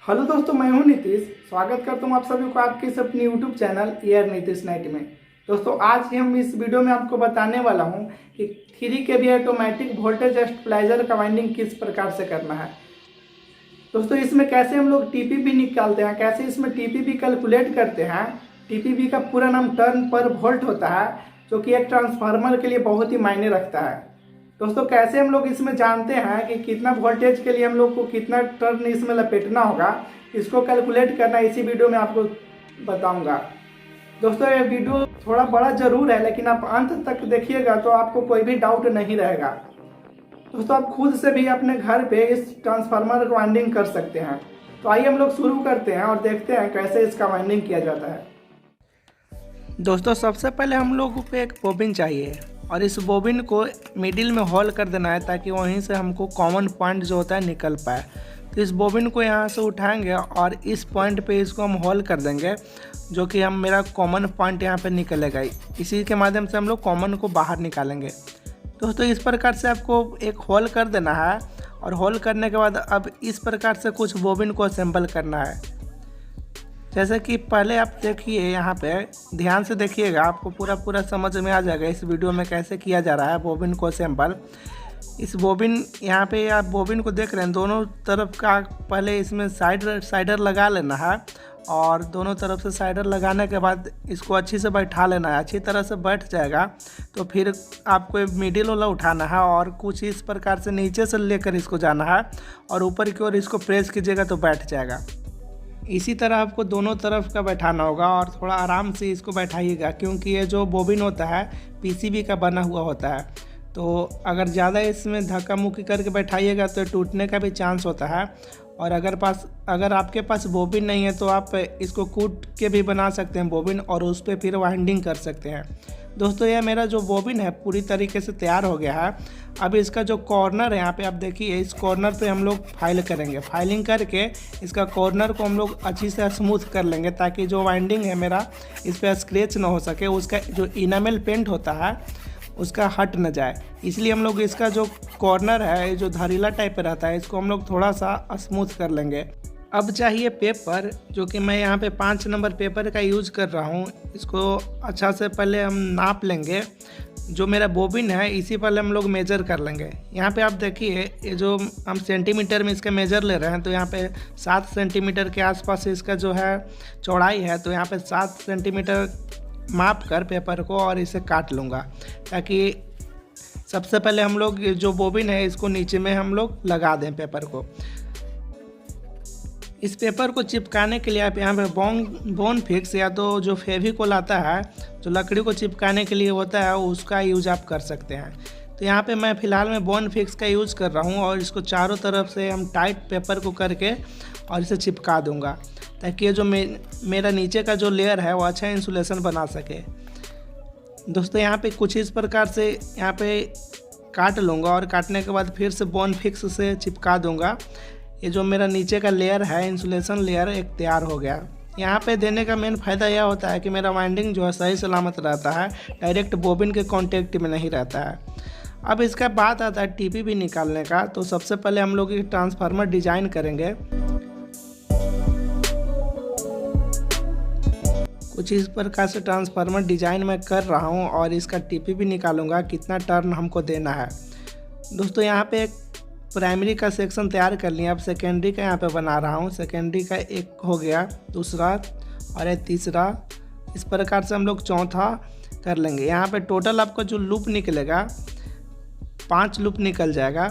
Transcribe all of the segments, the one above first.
Hello दोस्तों, मैं हूं नीतीश। स्वागत करता हूं आप सभी को आपके इस अपने YouTube channel air Nitish night में। दोस्तों, आज ही हम इस वीडियो में आपको बताने वाला हूं कि 3 kVA ऑटोमेटिक वोल्टेज स्टेबलाइजर का वाइंडिंग किस प्रकार से करना है। दोस्तों, इसमें कैसे हम लोग टीपीबी निकालते हैं, कैसे इसमें टीपीबी कैलकुलेट करते हैं। टीपीबी का पूरा नाम टर्न पर वोल्ट होता है, जो कि एक ट्रांसफार्मर के लिए बहुत ही मायने रखता है। दोस्तों, कैसे हम लोग इसमें जानते हैं कि कितना वोल्टेज के लिए हम लोग को कितना टर्न इसमें लपेटना होगा, इसको कैलकुलेट करना इसी वीडियो में आपको बताऊंगा। दोस्तों, ये वीडियो थोड़ा बड़ा जरूर है, लेकिन आप अंत तक देखिएगा तो आपको कोई भी डाउट नहीं रहेगा। दोस्तों, आप खुद से भी अपने घर पे इस ट्रांसफार्मर वाइंडिंग कर सकते हैं। तो आइए हम लोग शुरू करते हैं और देखते हैं कैसे इसका वाइंडिंग किया जाता है। दोस्तों, सबसे पहले हम लोग को एक बोबिन चाहिए और इस बोबिन को मिडिल में होल कर देना है, ताकि वहीं से हमको कॉमन पॉइंट जो होता है निकल पाए। तो इस बोबिन को यहाँ से उठाएंगे और इस पॉइंट पे इसको हम होल कर देंगे, जो कि हम मेरा कॉमन पॉइंट यहाँ पे निकलेगा। इसी के माध्यम से हम लोग कॉमन को बाहर निकालेंगे। दोस्तों, इस प्रकार से आपको एक होल कर देना है और होल करने के बाद अब इस प्रकार से कुछ बोबिन को असेंबल करना है। जैसे कि पहले आप देखिए, यहाँ पे ध्यान से देखिएगा, आपको पूरा समझ में आ जाएगा इस वीडियो में कैसे किया जा रहा है बोबिन को असेंबल। इस बोबिन यहाँ पे आप बोबिन को देख रहे हैं, दोनों तरफ का पहले इसमें साइडर लगा लेना है और दोनों तरफ से साइडर लगाने के बाद इसको अच्छी से बैठा लेना है। अच्छी तरह से बैठ जाएगा तो फिर आपको मिडिल वाला उठाना है और कुछ इस प्रकार से नीचे से लेकर इसको जाना है और ऊपर की ओर इसको प्रेस कीजिएगा तो बैठ जाएगा। इसी तरह आपको दोनों तरफ का बैठाना होगा और थोड़ा आराम से इसको बैठाइएगा, क्योंकि ये जो बोबिन होता है पीसीबी का बना हुआ होता है। तो अगर ज़्यादा इसमें धक्का मुक्की करके बैठाइएगा तो टूटने का भी चांस होता है। और अगर आपके पास बोबिन नहीं है तो आप इसको कूट के भी बना सकते हैं बोबिन, और उस पर फिर वाइंडिंग कर सकते हैं। दोस्तों, यह मेरा जो बोबिन है पूरी तरीके से तैयार हो गया है। अब इसका जो कॉर्नर है, यहाँ पे आप देखिए, इस कॉर्नर पे हम लोग फाइल करेंगे। फाइलिंग करके इसका कॉर्नर को हम लोग अच्छी से स्मूथ कर लेंगे, ताकि जो वाइंडिंग है मेरा इस पर स्क्रैच ना हो सके, उसका जो इनामेल पेंट होता है उसका हट न जाए। इसलिए हम लोग इसका जो कॉर्नर है, जो धारीला टाइप रहता है, इसको हम लोग थोड़ा सा स्मूथ कर लेंगे। अब चाहिए पेपर, जो कि मैं यहाँ पे 5 नंबर पेपर का यूज़ कर रहा हूँ। इसको अच्छा से पहले हम नाप लेंगे। जो मेरा बोबिन है इसी पहले हम लोग मेजर कर लेंगे। यहाँ पे आप देखिए, ये जो हम सेंटीमीटर में इसका मेजर ले रहे हैं, तो यहाँ पे 7 सेंटीमीटर के आसपास इसका जो है चौड़ाई है। तो यहाँ पे 7 सेंटीमीटर माप कर पेपर को और इसे काट लूँगा, ताकि सबसे पहले हम लोग जो बोबिन है इसको नीचे में हम लोग लगा दें पेपर को। इस पेपर को चिपकाने के लिए आप यहाँ पे बोन फिक्स या तो जो फेविकोल आता है, जो लकड़ी को चिपकाने के लिए होता है, उसका यूज आप कर सकते हैं। तो यहाँ पे मैं फ़िलहाल में बोन फिक्स का यूज़ कर रहा हूँ और इसको चारों तरफ से हम टाइट पेपर को करके और इसे चिपका दूँगा, ताकि ये जो मेरा नीचे का जो लेयर है वो अच्छा इंसुलेशन बना सके। दोस्तों, यहाँ पे कुछ इस प्रकार से यहाँ पे काट लूँगा और काटने के बाद फिर से बोन फिक्स से चिपका दूँगा। ये जो मेरा नीचे का लेयर है, इंसुलेशन लेयर, एक तैयार हो गया। यहाँ पे देने का मेन फ़ायदा यह होता है कि मेरा वाइंडिंग जो है सही सलामत रहता है, डायरेक्ट बोबिन के कांटेक्ट में नहीं रहता है। अब इसका बात आता है टीपीबी निकालने का। तो सबसे पहले हम लोग एक ट्रांसफार्मर डिजाइन करेंगे। कुछ इस प्रकार से ट्रांसफार्मर डिजाइन मैं कर रहा हूँ और इसका टीपीबी निकालूंगा, कितना टर्न हमको देना है। दोस्तों, यहाँ पे एक प्राइमरी का सेक्शन तैयार कर लिया। अब सेकेंडरी का यहाँ पे बना रहा हूँ। सेकेंडरी का एक हो गया, दूसरा और एक तीसरा। इस प्रकार से हम लोग चौथा कर लेंगे। यहाँ पे टोटल आपका जो लूप निकलेगा 5 लूप निकल जाएगा।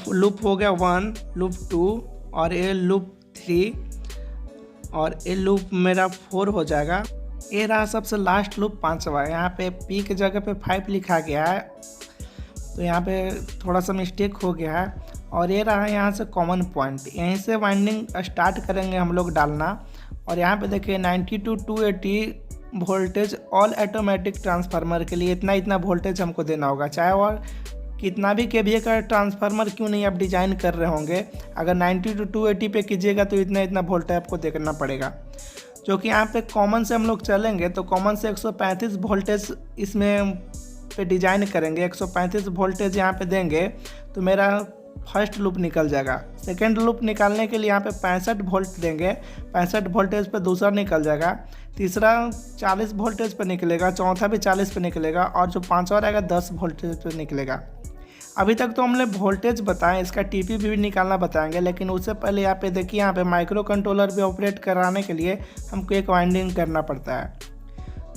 लूप हो गया 1, लूप 2 और ये लूप 3 और ये लूप मेरा 4 हो जाएगा। ये रहा सबसे लास्ट लूप 5वां। यहाँ पे पी की जगह पे 5 लिखा गया है, तो यहाँ पे थोड़ा सा मिस्टेक हो गया है। और ये रहा यहाँ से कॉमन पॉइंट, यहीं से वाइंडिंग स्टार्ट करेंगे हम लोग डालना। और यहाँ पे देखिए 90 to 280 voltage all automatic transformer के लिए इतना वोल्टेज हमको देना होगा। चाहे और कितना भी केवीए का ट्रांसफार्मर क्यों नहीं आप डिजाइन कर रहे होंगे, अगर 90 to 280 पे कीजिएगा तो इतना वोल्टेज आपको देखना पड़ेगा। जो कि यहाँ पे कॉमन से हम लोग चलेंगे तो कॉमन से 135 वोल्टेज इसमें पे डिजाइन करेंगे। 135 वोल्टेज यहाँ पे देंगे तो मेरा फर्स्ट लूप निकल जाएगा। सेकेंड लूप निकालने के लिए यहाँ पे 65 वोल्ट देंगे, 65 वोल्टेज पे दूसरा निकल जाएगा, तीसरा 40 वोल्टेज पे निकलेगा, चौथा भी 40 पे निकलेगा और जो पांचवा रहेगा 10 वोल्टेज पे निकलेगा। अभी तक तो हमने वोल्टेज बताएं, इसका टीपी भी निकालना बताएंगे, लेकिन उससे पहले यहाँ पे देखिए, यहाँ पे माइक्रो कंट्रोलर भी ऑपरेट कराने के लिए हमको एक वाइंडिंग करना पड़ता है,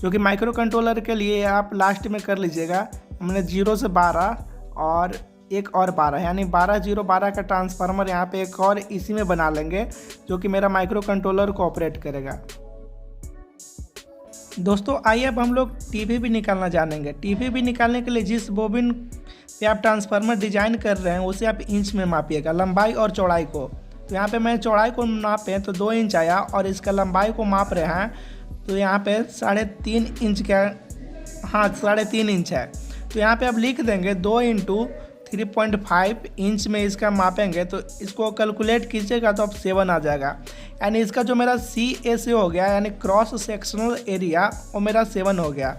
जो कि माइक्रो कंट्रोलर के लिए आप लास्ट में कर लीजिएगा। हमने 0 से 12 और एक और 12 यानी 12 0 12 का ट्रांसफार्मर यहाँ पे एक और इसी में बना लेंगे, जो कि मेरा माइक्रो कंट्रोलर को ऑपरेट करेगा। दोस्तों आइए अब हम लोग टीपी भी निकालना जानेंगे। टीपी भी निकालने के लिए जिस बोबिन पे आप ट्रांसफार्मर डिजाइन कर रहे हैं उसे आप इंच में मापिएगा, लंबाई और चौड़ाई को। तो यहाँ पे मैं चौड़ाई को नापे तो 2 इंच आया और इसका लंबाई को माप रहे हैं तो यहाँ पे 3.5 इंच का, हाँ 3.5 इंच है। तो यहाँ पे आप लिख देंगे 2 × 3.5 इंच में इसका मापेंगे, तो इसको कैलकुलेट कीजिएगा तो अब 7 आ जाएगा। यानी इसका जो मेरा CSA हो गया यानी क्रॉस सेक्शनल एरिया वो मेरा 7 हो गया।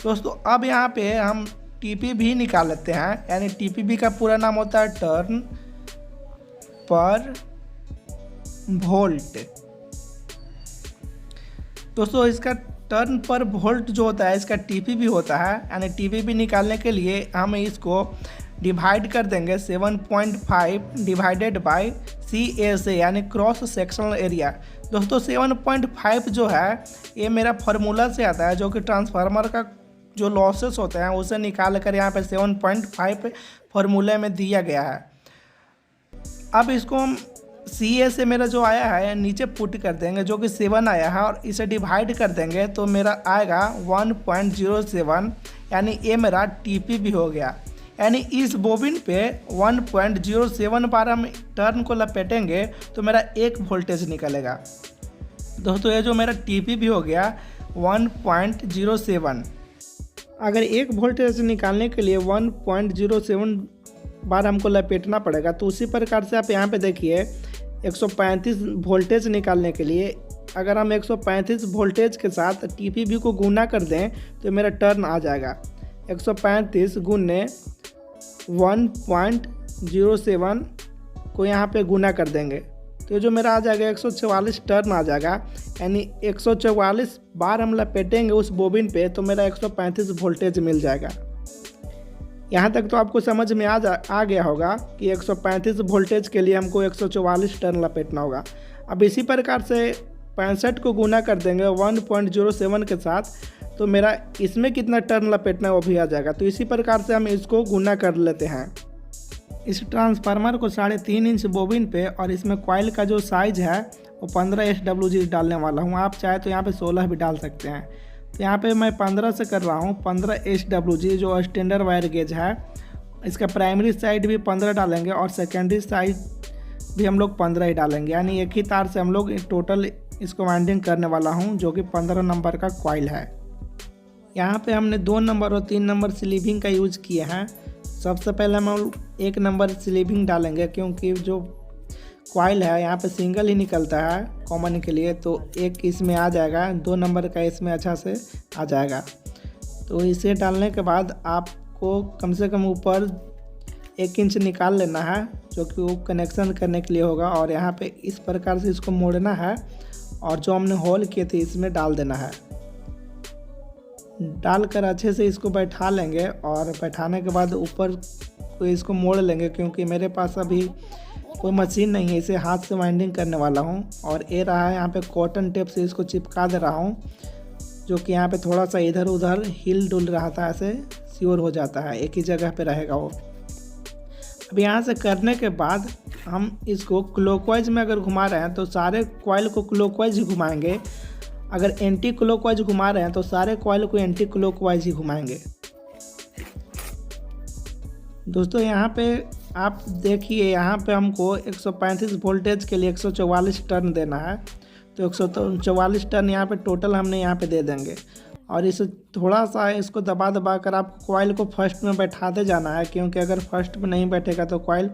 दोस्तों अब यहाँ पे हम TPB निकाल लेते हैं, यानी TPB का पूरा नाम होता है टर्न पर वोल्ट। दोस्तों इसका टर्न पर वोल्ट जो होता है इसका TPB होता है, यानी TPB निकालने के लिए हम इसको डिवाइड कर देंगे 7.5 डिवाइडेड बाय CSA यानी क्रॉस सेक्शनल एरिया। दोस्तों 7.5 जो है ये मेरा फार्मूला से आता है, जो कि ट्रांसफार्मर का जो लॉसेस होते हैं उसे निकाल कर यहाँ पे 7.5 फार्मूले में दिया गया है। अब इसको हम CSA मेरा जो आया है नीचे पुट कर देंगे, जो कि 7 आया है, और इसे डिवाइड कर देंगे तो मेरा आएगा 1.07, यानी ये मेरा TPB हो गया। यानी इस बोबिन पे 1.07 बार हम टर्न को लपेटेंगे तो मेरा 1 वोल्टेज निकलेगा। दोस्तों ये जो मेरा TPB हो गया 1.07। अगर 1 वोल्टेज निकालने के लिए 1.07 बार हमको लपेटना पड़ेगा, तो उसी प्रकार से आप यहाँ पे देखिए 135 वोल्टेज निकालने के लिए अगर हम 135 वोल्टेज के साथ TPB को गुना कर दें तो मेरा टर्न आ जाएगा। 135 गुने 1.07 को यहाँ पे गुना कर देंगे तो जो मेरा आ जाएगा 144 टर्न आ जाएगा। यानी 144 बार हम लपेटेंगे उस बोबिन पे तो मेरा 135 वोल्टेज मिल जाएगा। यहाँ तक तो आपको समझ में आ गया होगा कि 135 वोल्टेज के लिए हमको 144 टर्न लपेटना होगा। अब इसी प्रकार से 65 को गुना कर देंगे 1.07 के साथ तो मेरा इसमें कितना टर्न लपेटना है वो भी आ जाएगा। तो इसी प्रकार से हम इसको गुना कर लेते हैं। इस ट्रांसफार्मर को 3.5 इंच बोबिन पे और इसमें कॉइल का जो साइज़ है वो 15 SWG डालने वाला हूँ। आप चाहे तो यहाँ पे 16 भी डाल सकते हैं। तो यहाँ पे मैं 15 से कर रहा हूँ, 15 SWG जो स्टैंडर्ड वायर गेज है। इसका प्राइमरी साइड भी 15 डालेंगे और सेकेंडरी साइड भी हम लोग 15 ही डालेंगे। यानी एक ही तार से हम लोग टोटल इसको वाइंडिंग करने वाला हूँ, जो कि 15 नंबर का कॉइल है। यहाँ पे हमने 2 नंबर और 3 नंबर स्लीविंग का यूज किए हैं। सबसे पहले हम 1 नंबर स्लीविंग डालेंगे, क्योंकि जो कॉइल है यहाँ पे सिंगल ही निकलता है कॉमन के लिए, तो एक इसमें आ जाएगा, 2 नंबर का इसमें अच्छा से आ जाएगा। तो इसे डालने के बाद आपको कम से कम ऊपर 1 इंच निकाल लेना है, जो कि वो कनेक्शन करने के लिए होगा। और यहाँ पे इस प्रकार से इसको मोड़ना है और जो हमने होल किए थे इसमें डाल देना है। डालकर अच्छे से इसको बैठा लेंगे और बैठाने के बाद ऊपर को इसको मोड़ लेंगे, क्योंकि मेरे पास अभी कोई मशीन नहीं है, इसे हाथ से वाइंडिंग करने वाला हूँ। और ये रहा है यहाँ पे कॉटन टेप से इसको चिपका दे रहा हूँ, जो कि यहाँ पे थोड़ा सा इधर उधर हिल डुल रहा था, ऐसे श्योर हो जाता है, एक ही जगह पे रहेगा वो। अब यहाँ से करने के बाद हम इसको क्लॉकवाइज में अगर घुमा रहे हैं तो सारे कॉइल को क्लॉकवाइज ही घुमाएंगे। अगर एंटी क्लॉकवाइज घुमा रहे हैं तो सारे कॉइल को एंटी क्लॉकवाइज ही घुमाएंगे। दोस्तों यहाँ पे आप देखिए, यहाँ पे हमको 135 वोल्टेज के लिए 144 टर्न देना है, तो 144 टर्न यहाँ पे टोटल हमने यहाँ पे दे देंगे। और इसे थोड़ा सा इसको दबा दबा कर आपको कॉइल को फर्स्ट में बैठाते जाना है, क्योंकि अगर फर्स्ट में नहीं बैठेगा तो कॉइल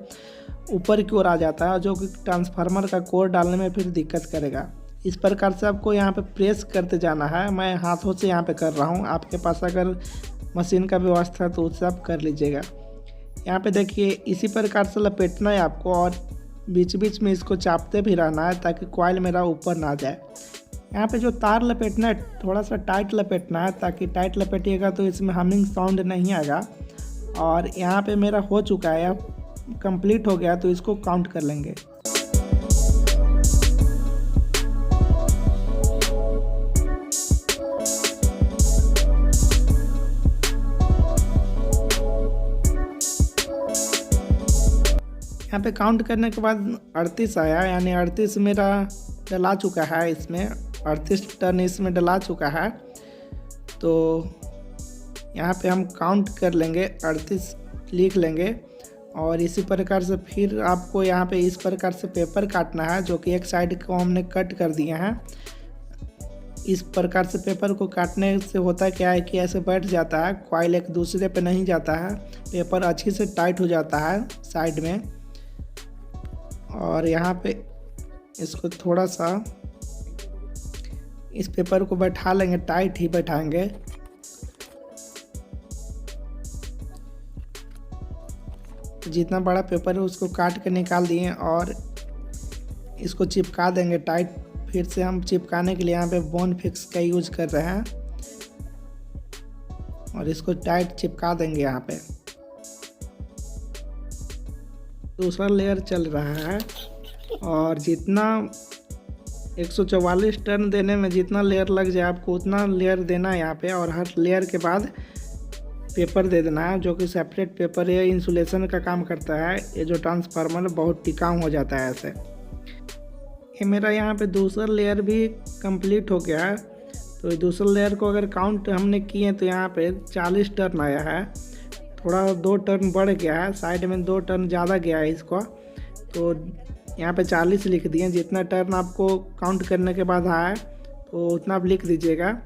ऊपर की ओर आ जाता है, जो कि ट्रांसफार्मर का कोर डालने में फिर दिक्कत करेगा। इस प्रकार से आपको यहाँ पे प्रेस करते जाना है। मैं हाथों से यहाँ पे कर रहा हूँ, आपके पास अगर मशीन का व्यवस्था है तो उससे आप कर लीजिएगा। यहाँ पे देखिए इसी प्रकार से लपेटना है आपको और बीच बीच में इसको चापते भी रहना है ताकि कॉइल मेरा ऊपर ना जाए। यहाँ पे जो तार लपेटना है थोड़ा सा टाइट लपेटना है ताकि टाइट लपेटिएगा तो इसमें हमिंग साउंड नहीं आएगा। और यहाँ पे मेरा हो चुका है, अब कंप्लीट हो गया तो इसको काउंट कर लेंगे। यहाँ पे काउंट करने के बाद 38 आया, यानी 38 मेरा डला चुका है, इसमें 38 टर्न इसमें डला चुका है। तो यहाँ पे हम काउंट कर लेंगे, 38 लिख लेंगे। और इसी प्रकार से फिर आपको यहाँ पे इस प्रकार से पेपर काटना है, जो कि एक साइड को हमने कट कर दिए हैं। इस प्रकार से पेपर को काटने से होता क्या है कि ऐसे बैठ जाता है, कॉइल एक दूसरे पे नहीं जाता है, पेपर अच्छी से टाइट हो जाता है साइड में। और यहाँ पे इसको थोड़ा सा इस पेपर को बैठा लेंगे, टाइट ही बैठाएंगे। जितना बड़ा पेपर है उसको काट के निकाल दिए और इसको चिपका देंगे टाइट। फिर से हम चिपकाने के लिए यहाँ पे बोन फिक्स का यूज कर रहे हैं और इसको टाइट चिपका देंगे। यहाँ पे दूसरा लेयर चल रहा है और जितना 144 टर्न देने में जितना लेयर लग जाए आपको उतना लेयर देना है यहाँ पे। और हर लेयर के बाद पेपर दे देना है, जो कि सेपरेट पेपर है, इंसुलेशन का काम करता है। ये जो ट्रांसफार्मर बहुत टिकाऊ हो जाता है ऐसे। ये मेरा यहाँ पे दूसरा लेयर भी कंप्लीट हो गया है। तो दूसरा लेयर को अगर काउंट हमने किए तो यहाँ पे 40 टर्न आया है, थोड़ा 2 टर्न बढ़ गया है, साइड में 2 टर्न ज़्यादा गया है इसको। तो यहाँ पे 40 लिख दिए। जितना टर्न आपको काउंट करने के बाद आया तो उतना आप लिख दीजिएगा।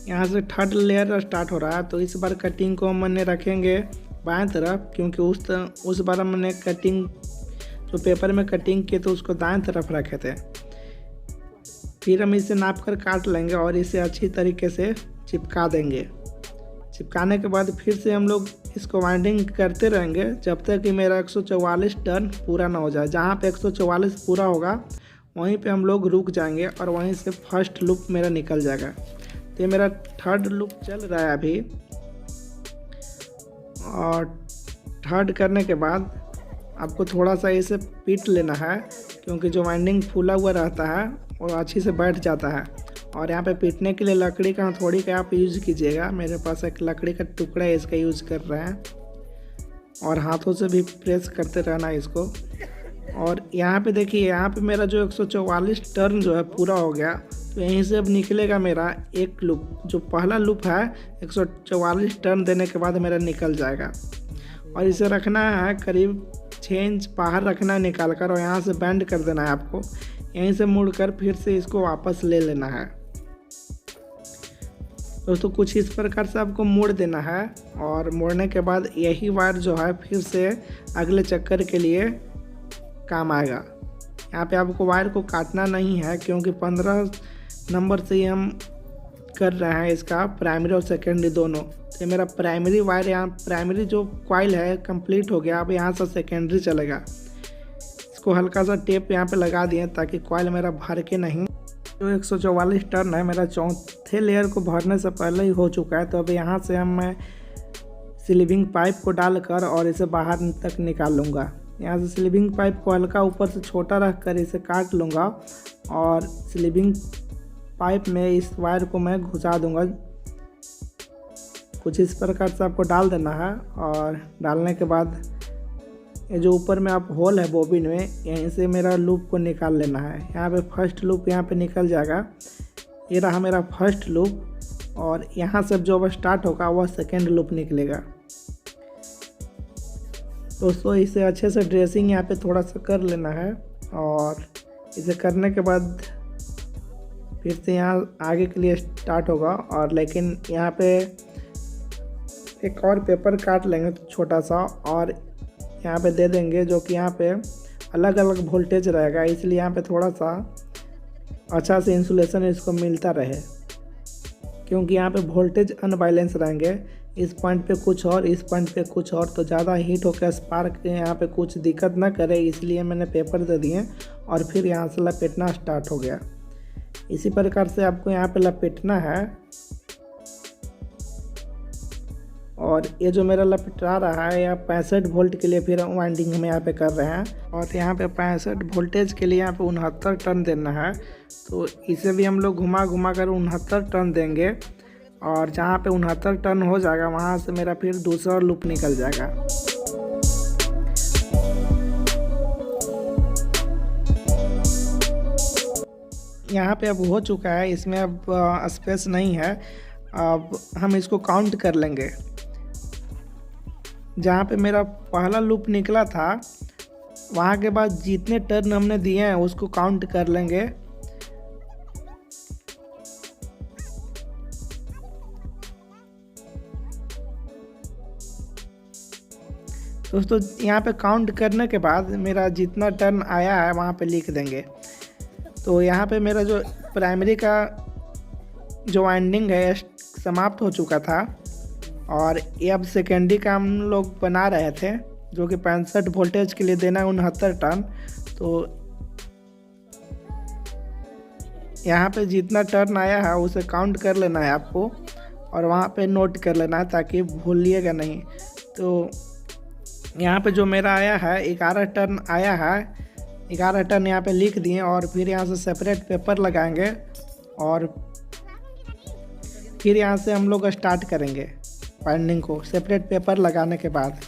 यहाँ से थर्ड लेयर स्टार्ट हो रहा है। तो इस बार कटिंग को हमने रखेंगे बाएं तरफ, क्योंकि उस बार हमने कटिंग जो पेपर में कटिंग किए तो उसको दाएं तरफ रखे थे। फिर हम इसे नाप कर काट लेंगे और इसे अच्छी तरीके से चिपका देंगे। चिपकाने के बाद फिर से हम लोग इसको वाइंडिंग करते रहेंगे जब तक कि मेरा 144 टर्न पूरा ना हो जाए। जहाँ पे 144 पूरा होगा वहीं पे हम लोग रुक जाएंगे और वहीं से फर्स्ट लूप मेरा निकल जाएगा। तो ये मेरा थर्ड लूप चल रहा है अभी। और थर्ड करने के बाद आपको थोड़ा सा इसे पीट लेना है, क्योंकि जो वाइंडिंग फूला हुआ रहता है वो अच्छी से बैठ जाता है। और यहाँ पे पीटने के लिए लकड़ी का हथौड़ी का आप यूज़ कीजिएगा। मेरे पास एक लकड़ी का टुकड़ा है, इसका यूज़ कर रहे हैं। और हाथों से भी प्रेस करते रहना इसको। और यहाँ पे देखिए, यहाँ पे मेरा जो 144 टर्न जो है पूरा हो गया। तो यहीं से अब निकलेगा मेरा एक लूप। जो पहला लूप है 144 टर्न देने के बाद मेरा निकल जाएगा। और इसे रखना है करीब 6 इंच बाहर रखना है निकाल कर, और यहाँ से बेंड कर देना है आपको। यहीं से मुड़कर फिर से इसको वापस ले लेना है। दोस्तों कुछ इस प्रकार से आपको मोड़ देना है। और मोड़ने के बाद यही वायर जो है फिर से अगले चक्कर के लिए काम आएगा। यहाँ पे आपको वायर को काटना नहीं है, क्योंकि 15 नंबर से ही हम कर रहे हैं इसका प्राइमरी और सेकेंडरी दोनों। तो मेरा प्राइमरी वायर, यहाँ प्राइमरी जो कॉइल है कंप्लीट हो गया। अब यहाँ से सेकेंडरी चलेगा। इसको हल्का सा टेप यहाँ पे लगा दिए ताकि कॉइल मेरा भर के नहीं। जो 144 टर्न है मेरा चौथे लेयर को भरने से पहले ही हो चुका है। तो अब यहाँ से मैं स्लीविंग पाइप को डालकर और इसे बाहर तक निकाल लूँगा। यहाँ से स्लीविंग पाइप को हल्का ऊपर से छोटा रख कर इसे काट लूँगा और स्लीविंग पाइप में इस वायर को मैं घुसा दूँगा। कुछ इस प्रकार से आपको डाल देना है। और डालने के बाद ये जो ऊपर में आप होल है बॉबिन में, यहीं से मेरा लूप को निकाल लेना है। यहाँ पे फर्स्ट लूप यहाँ पे निकल जाएगा। ये रहा मेरा फर्स्ट लूप। और यहाँ से जो अब स्टार्ट होगा वह सेकेंड लूप निकलेगा। दोस्तों इसे अच्छे से ड्रेसिंग यहाँ पे थोड़ा सा कर लेना है। और इसे करने के बाद फिर से यहाँ आगे के लिए स्टार्ट होगा। और लेकिन यहाँ पे एक और पेपर काट लेंगे छोटा सा और यहाँ पे दे देंगे, जो कि यहाँ पे अलग अलग वोल्टेज रहेगा। इसलिए यहाँ पे थोड़ा सा अच्छा से इंसुलेशन इसको मिलता रहे, क्योंकि यहाँ पे वोल्टेज अनबैलेंस रहेंगे। इस पॉइंट पे कुछ और, इस पॉइंट पे कुछ और, तो ज़्यादा हीट होकर स्पार्क यहाँ पे कुछ दिक्कत ना करे, इसलिए मैंने पेपर दे दिए और फिर यहाँ से लपेटना स्टार्ट हो गया। इसी प्रकार से आपको यहाँ पे लपेटना है। और ये जो मेरा लपेटा रहा है यह 65 वोल्ट के लिए फिर वाइंडिंग हम यहाँ पे कर रहे हैं। और यहाँ पे 65 वोल्टेज के लिए यहाँ पे 69 टर्न देना है, तो इसे भी हम लोग घुमा घुमा कर 69 टर्न देंगे। और जहाँ पे 69 टर्न हो जाएगा वहाँ से मेरा फिर दूसरा लूप निकल जाएगा। यहाँ पे अब हो चुका है, इसमें अब स्पेस नहीं है। अब हम इसको काउंट कर लेंगे। जहाँ पे मेरा पहला लूप निकला था वहाँ के बाद जितने टर्न हमने दिए हैं उसको काउंट कर लेंगे। दोस्तों यहाँ पे काउंट करने के बाद मेरा जितना टर्न आया है वहाँ पे लिख देंगे। तो यहाँ पे मेरा जो प्राइमरी का जो वाइंडिंग है समाप्त हो चुका था और ये अब सेकेंडरी का हम लोग बना रहे थे, जो कि 65 वोल्टेज के लिए देना है 69 टर्न। तो यहाँ पे जितना टर्न आया है उसे काउंट कर लेना है आपको और वहाँ पे नोट कर लेना है ताकि भूलिएगा नहीं। तो यहाँ पे जो मेरा आया है 11 टर्न आया है, 11 टर्न यहाँ पे लिख दिए और फिर यहाँ से सेपरेट पेपर लगाएंगे और फिर यहाँ से हम लोग स्टार्ट करेंगे वाइंडिंग को सेपरेट पेपर लगाने के बाद।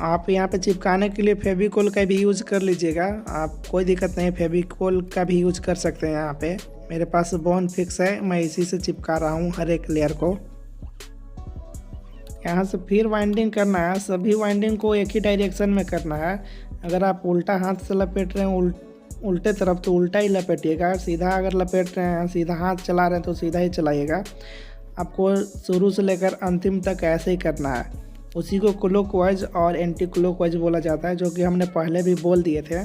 आप यहाँ पे चिपकाने के लिए फेविकोल का भी यूज़ कर लीजिएगा, आप कोई दिक्कत नहीं, फेविकोल का भी यूज़ कर सकते हैं। यहाँ पे मेरे पास बॉन्ड फिक्स है, मैं इसी से चिपका रहा हूँ हर एक लेयर को। यहाँ से फिर वाइंडिंग करना है, सभी वाइंडिंग को एक ही डायरेक्शन में करना है। अगर आप उल्टा हाथ से लपेट रहे हैं उल्टे तरफ तो उल्टा ही लपेटिएगा, सीधा अगर लपेट रहे हैं सीधा हाथ चला रहे हैं तो सीधा ही चलाइएगा। आपको शुरू से लेकर अंतिम तक ऐसे ही करना है। उसी को क्लॉकवाइज और एंटी क्लॉकवाइज बोला जाता है, जो कि हमने पहले भी बोल दिए थे।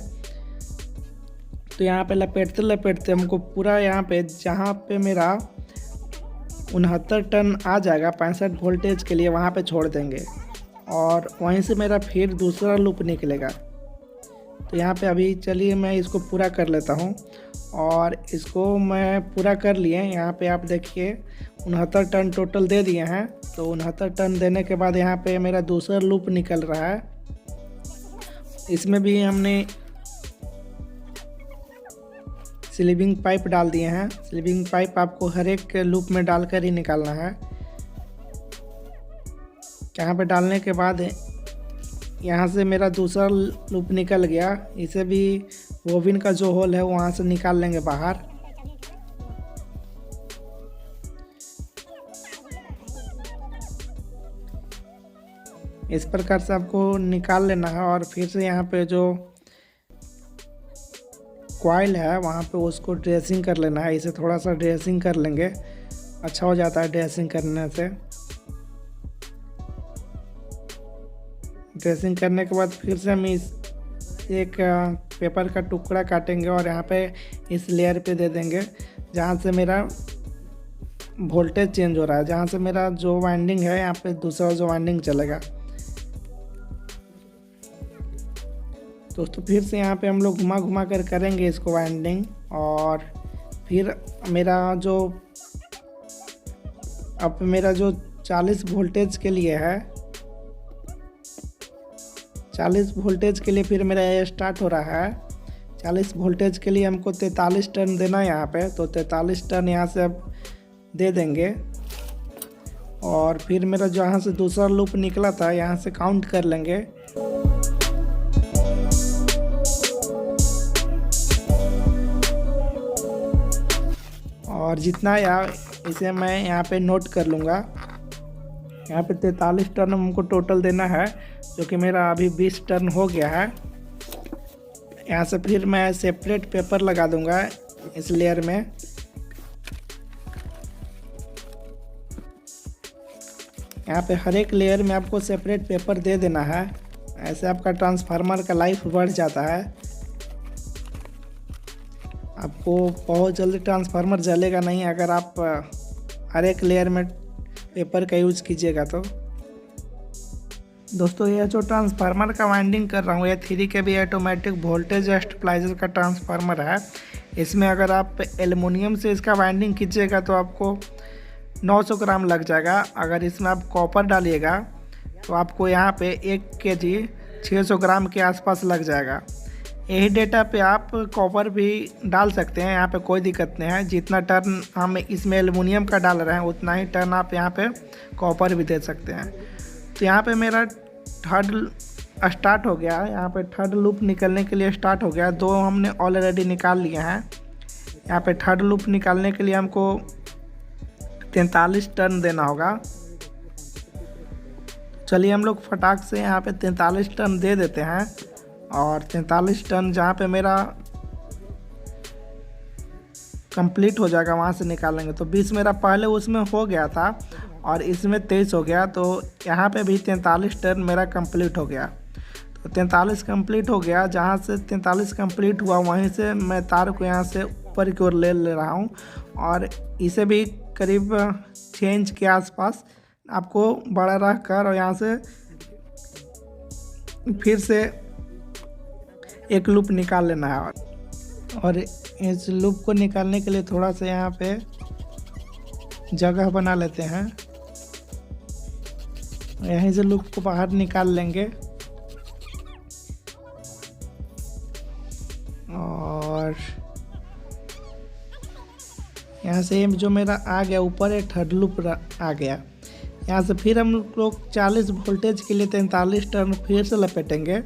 तो यहाँ पे लपेटते लपेटते हमको पूरा यहाँ पे जहाँ पे मेरा 69 टर्न आ जाएगा 65 वोल्टेज के लिए वहाँ पे छोड़ देंगे और वहीं से मेरा फिर दूसरा लूप निकलेगा। तो यहाँ पे अभी चलिए मैं इसको पूरा कर लेता हूँ और इसको मैं पूरा कर लिए। यहाँ पे आप देखिए 69 टर्न टोटल दे दिए हैं। तो 69 टर्न देने के बाद यहाँ पे मेरा दूसरा लूप निकल रहा है। इसमें भी हमने स्लीविंग पाइप डाल दिए हैं। स्लीविंग पाइप आपको हर एक लूप में डालकर ही निकालना है। यहाँ पे डालने के बाद यहाँ से मेरा दूसरा लूप निकल गया, इसे भी बोबिन का जो होल है वहाँ से निकाल लेंगे बाहर। इस प्रकार से आपको निकाल लेना है और फिर से यहाँ पे जो कॉइल है वहाँ पे उसको ड्रेसिंग कर लेना है। इसे थोड़ा सा ड्रेसिंग कर लेंगे, अच्छा हो जाता है ड्रेसिंग करने से। ड्रेसिंग करने के बाद फिर से हम एक पेपर का टुकड़ा काटेंगे और यहाँ पे इस लेयर पे दे देंगे जहाँ से मेरा वोल्टेज चेंज हो रहा है, जहाँ से मेरा जो वाइंडिंग है यहाँ पे दूसरा जो वाइंडिंग चलेगा। दोस्तों फिर से यहाँ पे हम लोग घुमा घुमा कर करेंगे इसको वाइंडिंग। और फिर मेरा जो 40 वोल्टेज के लिए है, 40 वोल्टेज के लिए फिर मेरा ये स्टार्ट हो रहा है। 40 वोल्टेज के लिए हमको 43 टर्न देना है यहाँ पे, तो 43 टर्न यहाँ से अब दे देंगे। और फिर मेरा जहाँ से दूसरा लूप निकला था यहाँ से काउंट कर लेंगे। और जितना यार इसे मैं यहाँ पे नोट कर लूँगा। यहाँ पे 43 टर्न हमको टोटल देना है, जो कि मेरा अभी 20 टर्न हो गया है। यहाँ से फिर मैं सेपरेट पेपर लगा दूँगा इस लेयर में। यहाँ पे हर एक लेयर में आपको सेपरेट पेपर दे देना है, ऐसे आपका ट्रांसफार्मर का लाइफ बढ़ जाता है। आपको बहुत जल्दी ट्रांसफार्मर जलेगा नहीं अगर आप हर एक लेयर में पेपर का यूज़ कीजिएगा तो। दोस्तों ये जो ट्रांसफार्मर का वाइंडिंग कर रहा हूँ ये 3 kV ऑटोमेटिक वोल्टेज स्टेबलाइजर का ट्रांसफार्मर है। इसमें अगर आप एल्युमिनियम से इसका वाइंडिंग कीजिएगा तो आपको 900 ग्राम लग जाएगा। अगर इसमें आप कॉपर डालिएगा तो आपको यहाँ पे 1 kg 600 ग्राम के आसपास लग जाएगा। यही डेटा पे आप कॉपर भी डाल सकते हैं, यहाँ पे कोई दिक्कत नहीं है। जितना टर्न हम इसमें एल्युमिनियम का डाल रहे हैं उतना ही टर्न आप यहाँ पे कॉपर भी दे सकते हैं। तो यहाँ पे मेरा थर्ड स्टार्ट हो गया है, यहाँ पे थर्ड लूप निकलने के लिए स्टार्ट हो गया। 2 हमने ऑलरेडी निकाल लिए हैं। यहाँ पे थर्ड लूप निकालने के लिए हमको 43 टर्न देना होगा। चलिए हम लोग फटाक से यहाँ पे 43 टर्न दे देते हैं और 43 टर्न जहाँ पे मेरा कंप्लीट हो जाएगा वहाँ से निकालेंगे। तो 20 मेरा पहले उसमें हो गया था और इसमें 23 हो गया, तो यहाँ पे भी 43 टर्न मेरा कंप्लीट हो गया। तो 43 कंप्लीट हो गया। जहाँ से 43 कंप्लीट हुआ वहीं से मैं तार को यहाँ से ऊपर की ओर ले रहा हूँ और इसे भी करीब 6 इंच के आसपास आपको बड़ा रख कर और यहाँ से फिर से एक लूप निकाल लेना है। और इस लूप को निकालने के लिए थोड़ा सा यहाँ पे जगह बना लेते हैं। यहीं से लूप को बाहर निकाल लेंगे और यहाँ से जो मेरा आ गया ऊपर एक थर्ड लूप आ गया। यहाँ से फिर हम लोग 40 वोल्टेज के लिए 43 टर्न फिर से लपेटेंगे।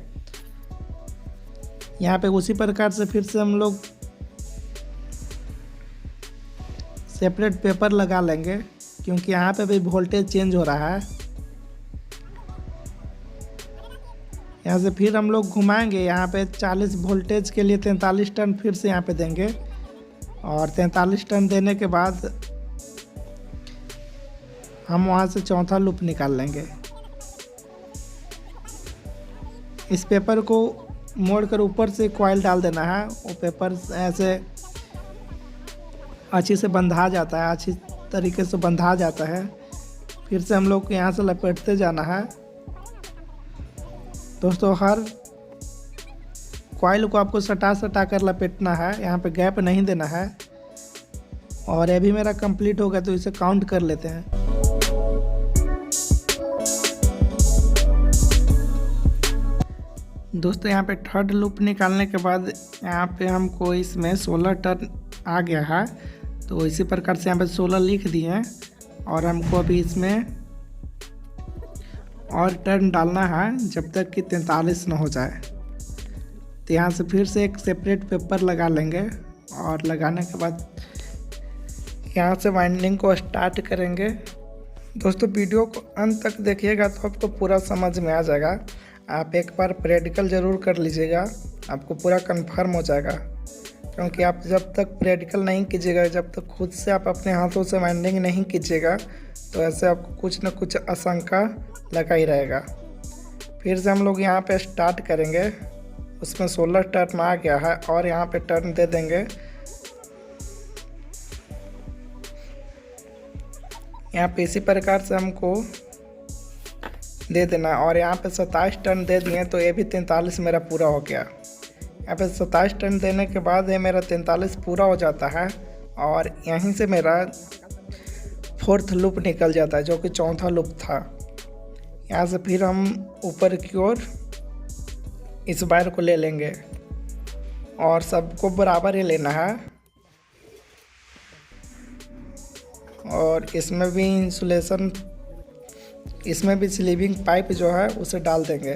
यहाँ पे उसी प्रकार से फिर से हम लोग सेपरेट पेपर लगा लेंगे क्योंकि यहाँ पे भी वोल्टेज चेंज हो रहा है। यहाँ से फिर हम लोग घुमाएंगे, यहाँ पे 40 वोल्टेज के लिए 43 टर्न फिर से यहाँ पे देंगे और 43 टर्न देने के बाद हम वहाँ से चौथा लूप निकाल लेंगे। इस पेपर को मोड़कर ऊपर से कॉइल डाल देना है। वो पेपर ऐसे अच्छी से बंधा जाता है, अच्छी तरीके से बंधा जाता है। फिर से हम लोग को यहाँ से लपेटते जाना है। दोस्तों हर कॉइल को आपको सटा कर लपेटना है, यहाँ पे गैप नहीं देना है। और ये भी मेरा कंप्लीट हो गया तो इसे काउंट कर लेते हैं। दोस्तों यहाँ पे थर्ड लूप निकालने के बाद यहाँ पे हमको इसमें 16 टर्न आ गया है। तो इसी प्रकार से यहाँ पे 16 लिख दिए हैं और हमको अभी इसमें और टर्न डालना है जब तक कि 43 न हो जाए। तो यहाँ से फिर से एक सेपरेट पेपर लगा लेंगे और लगाने के बाद यहाँ से वाइंडिंग को स्टार्ट करेंगे। दोस्तों वीडियो को अंत तक देखिएगा तो आपको पूरा समझ में आ जाएगा। आप एक बार प्रैक्टिकल ज़रूर कर लीजिएगा, आपको पूरा कंफर्म हो जाएगा। क्योंकि आप जब तक प्रैक्टिकल नहीं कीजिएगा, जब तक खुद से आप अपने हाथों से वाइंडिंग नहीं कीजिएगा तो ऐसे आपको कुछ न कुछ आशंका लगा ही रहेगा। फिर से हम लोग यहाँ पे स्टार्ट करेंगे। उसमें 16 टर्न आ गया है और यहाँ पे टर्न दे देंगे। यहाँ पे इसी प्रकार से हमको दे देना और यहाँ पे 27 टर्न दे दिए तो ये भी 43 मेरा पूरा हो गया। यहाँ पे 27 टर्न देने के बाद ये मेरा 43 पूरा हो जाता है और यहीं से मेरा फोर्थ लूप निकल जाता है जो कि चौथा लूप था। यहाँ से फिर हम ऊपर की ओर इस वायर को ले लेंगे और सबको बराबर ही लेना है। और इसमें भी इंसुलेशन, इसमें भी स्लीविंग पाइप जो है उसे डाल देंगे।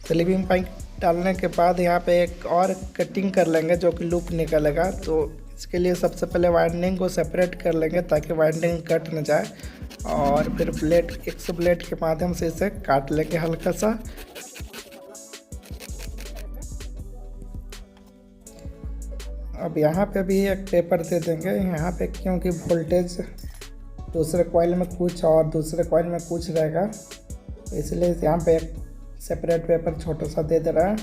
स्लीविंग पाइप डालने के बाद यहाँ पे एक और कटिंग कर लेंगे जो कि लूप निकलेगा। तो इसके लिए सबसे पहले वाइंडिंग को सेपरेट कर लेंगे ताकि वाइंडिंग कट न जाए और फिर ब्लेड, एक ब्लेड के माध्यम से इसे काट लेंगे हल्का सा। अब यहाँ पे भी एक पेपर दे देंगे यहाँ पे, क्योंकि वोल्टेज दूसरे कॉइल में कुछ और दूसरे कॉइल में कुछ रहेगा, इसलिए यहाँ पे एक सेपरेट पेपर छोटा सा दे दे रहा है।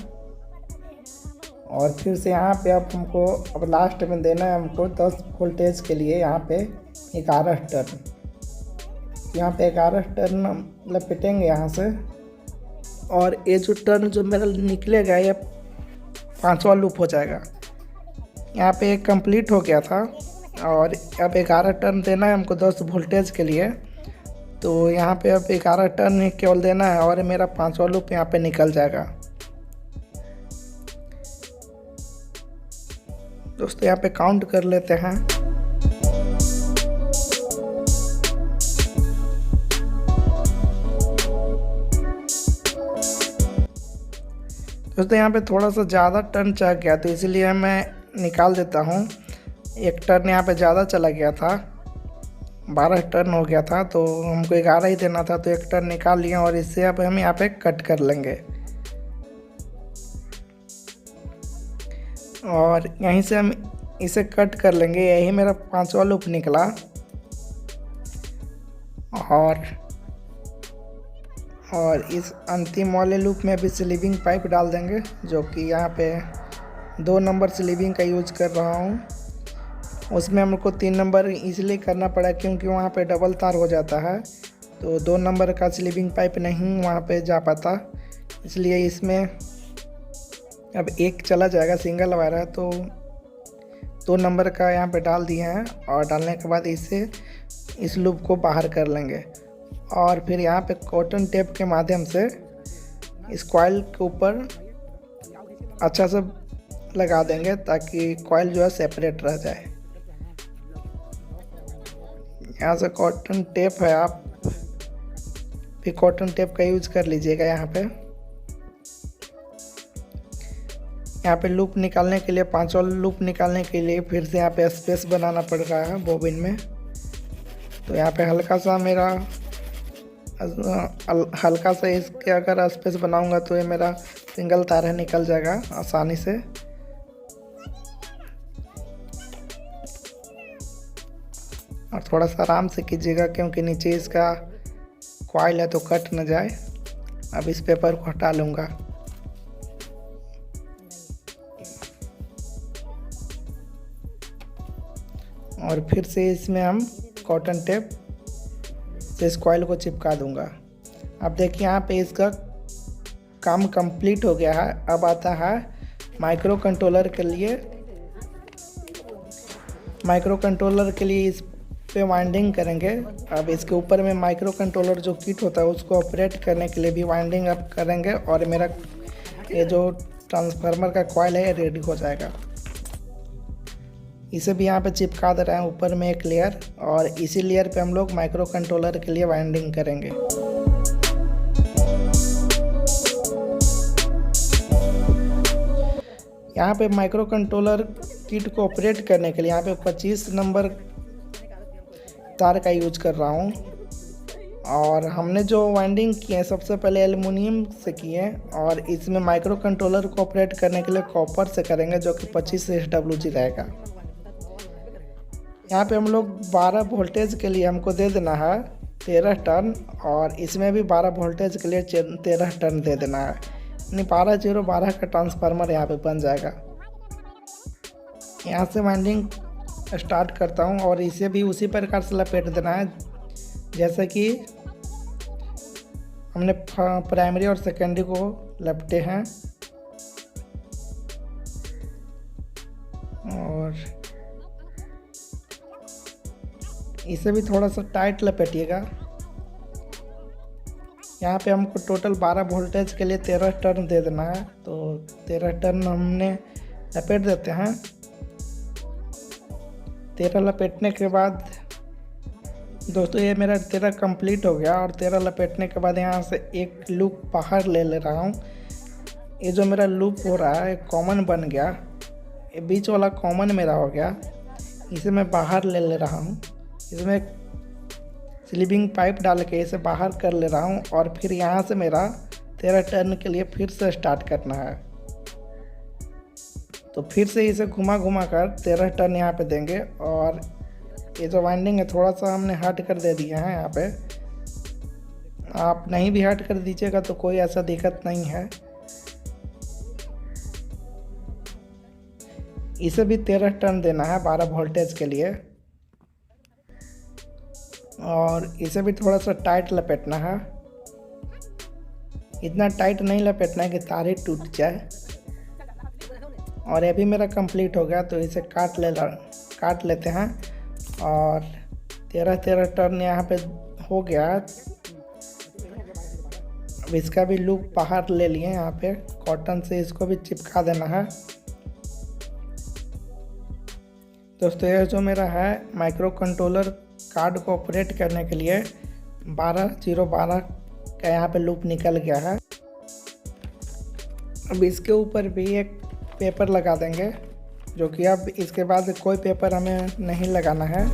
और फिर से यहाँ पे अब हमको अब लास्ट में देना है हमको 10 वोल्टेज के लिए यहाँ पे 11 टर्न। यहाँ पे 11 टर्न लपेटेंगे यहाँ से, और ये जो टर्न जो मेरा निकलेगा ये 5वां लूप हो जाएगा। यहाँ पे कंप्लीट हो गया था, और अब 11 टर्न देना है हमको 10 वोल्टेज के लिए। तो यहाँ पे अब 11 टर्न केवल देना है और मेरा 5वां लूप यहाँ पे निकल जाएगा। दोस्तों यहाँ पे काउंट कर लेते हैं। दोस्तों यहाँ पे थोड़ा सा ज़्यादा टर्न चल गया, तो इसलिए मैं निकाल देता हूँ। एक टर्न यहाँ पे ज़्यादा चला गया था, 12 टर्न हो गया था, तो हमको 11 ही देना था, तो एक टर्न निकाल लिया। और इससे अब हम यहाँ पे कट कर लेंगे, और यहीं से हम इसे कट कर लेंगे। यही मेरा 5वां लूप निकला। और इस अंतिम वाले लूप में भी स्लीविंग पाइप डाल देंगे, जो कि यहाँ पे 2 नंबर स्लीविंग का यूज कर रहा हूँ। उसमें हमको 3 नंबर इसलिए करना पड़ा क्योंकि वहाँ पे डबल तार हो जाता है, तो 2 नंबर का स्लीविंग पाइप नहीं वहाँ पे जा पाता, इसलिए इसमें अब एक चला जाएगा, सिंगल वायर है, तो 2 नंबर का यहाँ पे डाल दिए हैं। और डालने के बाद इस लूप को बाहर कर लेंगे, और फिर यहाँ पे कॉटन टेप के माध्यम से इस कॉइल के ऊपर अच्छा से लगा देंगे, ताकि कॉइल जो है सेपरेट रह जाए। यहाँ से कॉटन टेप है, आप भी कॉटन टेप का यूज कर लीजिएगा। यहाँ पे लूप निकालने के लिए, 5वां लूप निकालने के लिए फिर से यहाँ पे स्पेस बनाना पड़ रहा है बोबिन में। तो यहाँ पे हल्का सा इसके अगर स्पेस बनाऊंगा तो ये मेरा सिंगल तार है, निकल जाएगा आसानी से। और थोड़ा सा आराम से कीजिएगा, क्योंकि नीचे इसका कॉइल है तो कट न जाए। अब इस पेपर को हटा लूँगा। और फिर से इसमें हम कॉटन टेप से इस कॉइल को चिपका दूंगा। अब देखिए यहाँ पे इसका काम कंप्लीट हो गया है। अब आता है माइक्रो कंट्रोलर के लिए। माइक्रो कंट्रोलर के लिए इस पे वाइंडिंग करेंगे। अब इसके ऊपर में माइक्रो कंट्रोलर जो किट होता है उसको ऑपरेट करने के लिए भी वाइंडिंग अप करेंगे, और मेरा ये जो ट्रांसफार्मर का कॉइल है रेडी हो जाएगा। इसे भी यहाँ पे चिपका दे रहे हैं ऊपर में एक लेयर, और इसी लेयर पे हम लोग माइक्रो कंट्रोलर के लिए वाइंडिंग करेंगे। यहाँ पे माइक्रो कंट्रोलर किट को ऑपरेट करने के लिए यहाँ पे 25 नंबर तार का यूज कर रहा हूँ। और हमने जो वाइंडिंग किए हैं सबसे पहले एल्युमिनियम से किए हैं, और इसमें माइक्रो कंट्रोलर को ऑपरेट करने के लिए कॉपर से करेंगे, जो कि 25 SWG रहेगा। यहाँ पे हम लोग 12 वोल्टेज के लिए हमको दे देना है 13 टर्न, और इसमें भी 12 वोल्टेज के लिए 13 टर्न दे देना है, यानी 12-0-12 का ट्रांसफार्मर यहाँ पे बन जाएगा। यहाँ से वाइंडिंग स्टार्ट करता हूँ, और इसे भी उसी प्रकार से लपेट देना है जैसे कि हमने प्राइमरी और सेकेंडरी को लपटे हैं। और इसे भी थोड़ा सा टाइट लपेटिएगा। यहाँ पे हमको टोटल 12 वोल्टेज के लिए 13 टर्न दे देना है, तो 13 टर्न हमने लपेट देते हैं। 13 लपेटने के बाद दोस्तों ये मेरा 13 कंप्लीट हो गया, और 13 लपेटने के बाद यहाँ से एक लूप बाहर ले रहा हूँ। ये जो मेरा लूप हो रहा है कॉमन बन गया, ये बीच वाला कॉमन मेरा हो गया, इसे मैं बाहर ले रहा हूँ। इसमें स्लीविंग पाइप डाल के इसे बाहर कर ले रहा हूँ, और फिर यहाँ से मेरा 13 टर्न के लिए फिर से स्टार्ट करना है। तो फिर से इसे घुमा कर 13 टर्न यहाँ पे देंगे, और ये जो वाइंडिंग है थोड़ा सा हमने हट कर दे दिया है यहाँ पे। आप नहीं भी हट कर दीजिएगा तो कोई ऐसा दिक्कत नहीं है। इसे भी 13 टर्न देना है 12 वोल्टेज के लिए। और इसे भी थोड़ा सा टाइट लपेटना है, इतना टाइट नहीं लपेटना है कि तार ही टूट जाए। और ये भी मेरा कंप्लीट हो गया, तो इसे काट लेते हैं। और 13 टर्न यहाँ पे हो गया। अब इसका भी लूप बाहर ले लिए, यहाँ पे कॉटन से इसको भी चिपका देना है। दोस्तों ये जो मेरा है माइक्रो कंट्रोलर कार्ड को ऑपरेट करने के लिए 12012 का यहाँ पे लूप निकल गया है। अब इसके ऊपर भी एक पेपर लगा देंगे, जो कि अब इसके बाद कोई पेपर हमें नहीं लगाना है।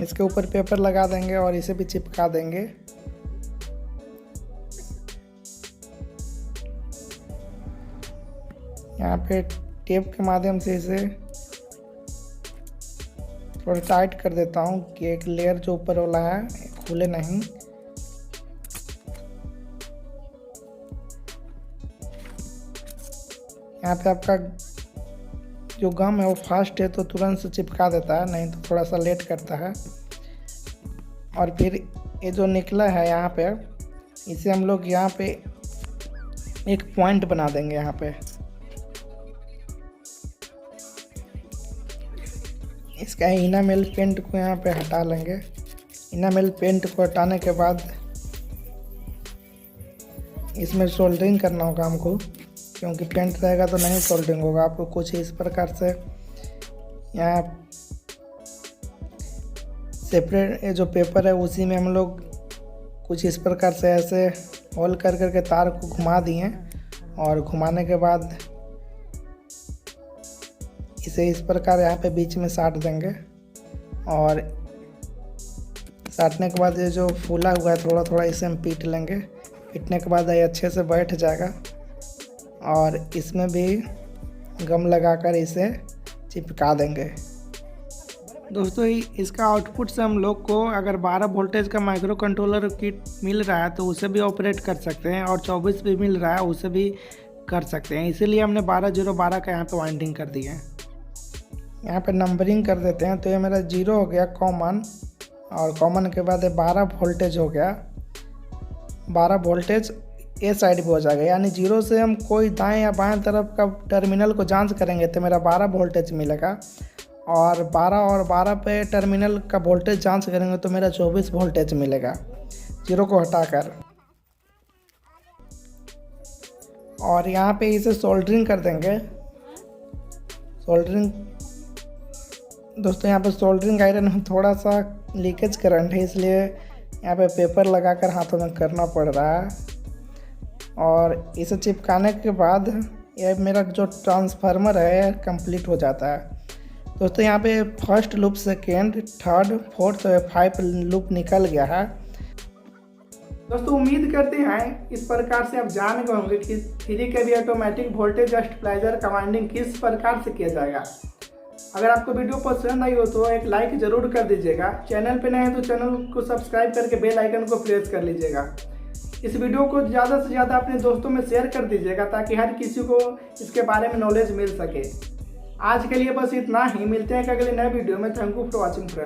इसके ऊपर पेपर लगा देंगे और इसे भी चिपका देंगे। यहाँ पे टेप के माध्यम से इसे थोड़ा टाइट कर देता हूँ कि एक लेयर जो ऊपर वाला है खुले नहीं। यहाँ पे आपका जो गम है वो फास्ट है तो तुरंत से चिपका देता है, नहीं तो थोड़ा सा लेट करता है। और फिर ये जो निकला है यहाँ पे, इसे हम लोग यहाँ पे एक पॉइंट बना देंगे। यहाँ पे इसका इनामेल पेंट को यहाँ पे हटा लेंगे। इनामेल पेंट को हटाने के बाद इसमें सोल्डरिंग करना होगा हमको, क्योंकि पेंट रहेगा तो नहीं सोल्डरिंग होगा। आपको कुछ इस प्रकार से यहाँ सेपरेट ये जो पेपर है उसी में हम लोग कुछ इस प्रकार से ऐसे होल कर करके तार को घुमा दिए। और घुमाने के बाद इसे इस प्रकार यहाँ पे बीच में साट देंगे। और साटने के बाद ये जो फूला हुआ है थोड़ा थोड़ा इसे हम पीट लेंगे। पीटने के बाद ये अच्छे से बैठ जाएगा। और इसमें भी गम लगाकर इसे चिपका देंगे। दोस्तों इसका आउटपुट से हम लोग को अगर 12 वोल्टेज का माइक्रो कंट्रोलर किट मिल रहा है तो उसे भी ऑपरेट कर सकते हैं, और 24 भी मिल रहा है उसे भी कर सकते हैं। इसीलिए हमने 12012 का यहाँ पे वाइंडिंग कर दी है। यहाँ पे नंबरिंग कर देते हैं। तो ये मेरा 0 हो गया कॉमन, और कॉमन के बाद 12 वोल्टेज हो गया। 12 वोल्टेज ए साइड भी हो जाएगा, यानी 0 से हम कोई दाएं या बाएं तरफ का टर्मिनल को जांच करेंगे तो मेरा 12 वोल्टेज मिलेगा। और 12 पे टर्मिनल का वोल्टेज जांच करेंगे तो मेरा 24 वोल्टेज मिलेगा 0 को हटाकर। और यहाँ पे इसे सोल्डरिंग कर देंगे। सोल्डरिंग दोस्तों यहाँ पे सोल्डरिंग आयरन में थोड़ा सा लीकेज करंट है, इसलिए यहाँ पे पेपर लगाकर हाथों में करना पड़ रहा है। और इसे चिपकाने के बाद ये मेरा जो ट्रांसफार्मर है कंप्लीट हो जाता है। दोस्तों यहाँ पे first loop, second, third, fourth, 5 loop निकल गया है। दोस्तों उम्मीद करते हैं इस प्रकार से आप जान गए होंगे कि 3 kV ऑटोमेटिक वोल्टेज स्टेबलाइजर का वाइंडिंग किस प्रकार से किया जाएगा। अगर आपको वीडियो पसंद आई हो तो एक लाइक जरूर कर दीजिएगा। चैनल पे नए हैं तो चैनल को सब्सक्राइब करके बेल आइकन को प्रेस कर लीजिएगा। इस वीडियो को ज़्यादा से ज़्यादा अपने दोस्तों में शेयर कर दीजिएगा ताकि हर किसी को इसके बारे में नॉलेज मिल सके। आज के लिए बस इतना ही, मिलते हैं अगले नए वीडियो में। Thank you for watching friend.